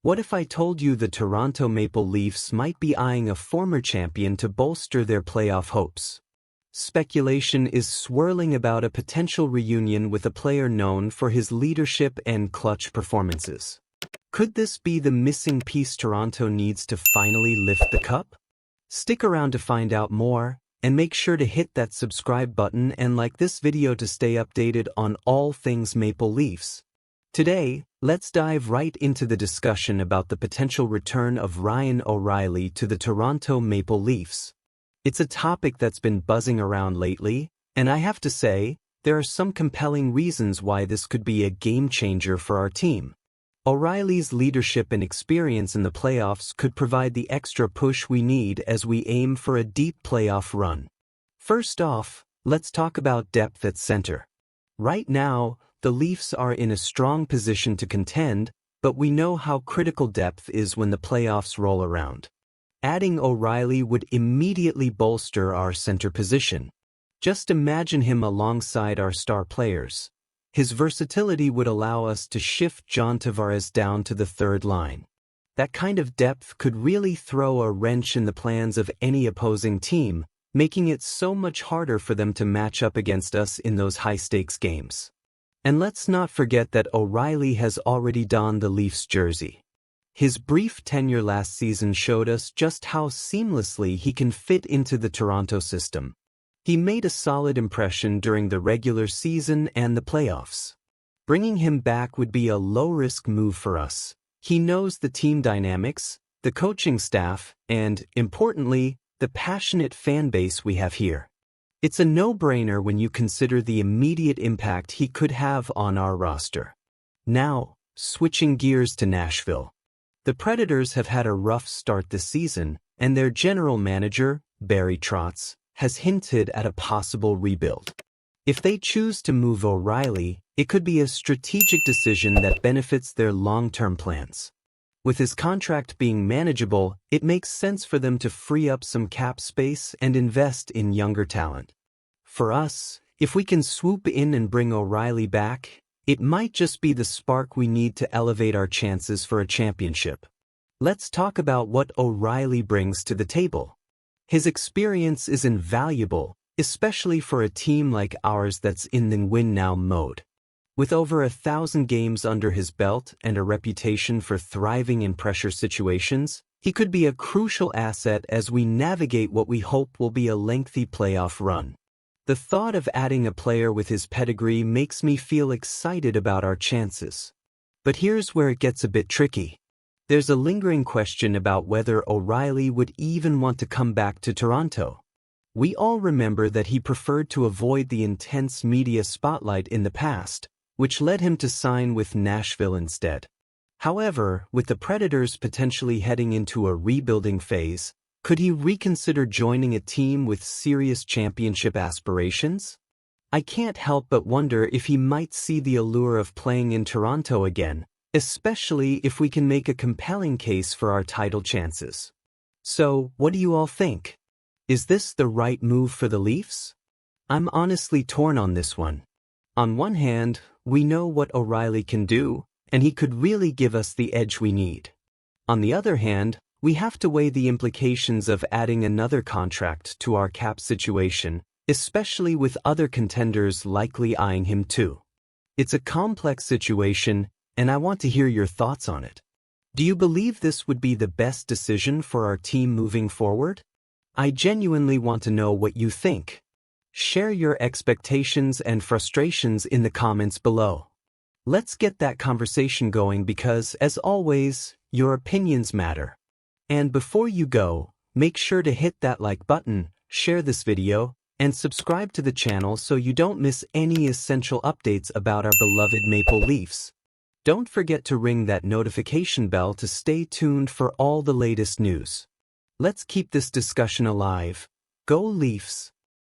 What if I told you the Toronto Maple Leafs might be eyeing a former champion to bolster their playoff hopes? Speculation is swirling about a potential reunion with a player known for his leadership and clutch performances. Could this be the missing piece Toronto needs to finally lift the cup? Stick around to find out more, and make sure to hit that subscribe button and like this video to stay updated on all things Maple Leafs. Today, let's dive right into the discussion about the potential return of Ryan O'Reilly to the Toronto Maple Leafs. It's a topic that's been buzzing around lately, and I have to say, there are some compelling reasons why this could be a game changer for our team. O'Reilly's leadership and experience in the playoffs could provide the extra push we need as we aim for a deep playoff run. First off, let's talk about depth at center. Right now, the Leafs are in a strong position to contend, but we know how critical depth is when the playoffs roll around. Adding O'Reilly would immediately bolster our center position. Just imagine him alongside our star players. His versatility would allow us to shift John Tavares down to the third line. That kind of depth could really throw a wrench in the plans of any opposing team, making it so much harder for them to match up against us in those high-stakes games. And let's not forget that O'Reilly has already donned the Leafs jersey. His brief tenure last season showed us just how seamlessly he can fit into the Toronto system. He made a solid impression during the regular season and the playoffs. Bringing him back would be a low-risk move for us. He knows the team dynamics, the coaching staff, and, importantly, the passionate fan base we have here. It's a no-brainer when you consider the immediate impact he could have on our roster. Now, switching gears to Nashville. The Predators have had a rough start this season, and their general manager, Barry Trotz, has hinted at a possible rebuild. If they choose to move O'Reilly, it could be a strategic decision that benefits their long-term plans. With his contract being manageable, it makes sense for them to free up some cap space and invest in younger talent. For us, if we can swoop in and bring O'Reilly back, it might just be the spark we need to elevate our chances for a championship. Let's talk about what O'Reilly brings to the table. His experience is invaluable, especially for a team like ours that's in the win-now mode. With over 1,000 games under his belt and a reputation for thriving in pressure situations, he could be a crucial asset as we navigate what we hope will be a lengthy playoff run. The thought of adding a player with his pedigree makes me feel excited about our chances. But here's where it gets a bit tricky. There's a lingering question about whether O'Reilly would even want to come back to Toronto. We all remember that he preferred to avoid the intense media spotlight in the past, which led him to sign with Nashville instead. However, with the Predators potentially heading into a rebuilding phase, could he reconsider joining a team with serious championship aspirations? I can't help but wonder if he might see the allure of playing in Toronto again, especially if we can make a compelling case for our title chances. So, what do you all think? Is this the right move for the Leafs? I'm honestly torn on this one. On one hand, we know what O'Reilly can do, and he could really give us the edge we need. On the other hand, we have to weigh the implications of adding another contract to our cap situation, especially with other contenders likely eyeing him too. It's a complex situation, and I want to hear your thoughts on it. Do you believe this would be the best decision for our team moving forward? I genuinely want to know what you think. Share your expectations and frustrations in the comments below. Let's get that conversation going because, as always, your opinions matter. And before you go, make sure to hit that like button, share this video, and subscribe to the channel so you don't miss any essential updates about our beloved Maple Leafs. Don't forget to ring that notification bell to stay tuned for all the latest news. Let's keep this discussion alive. Go Leafs!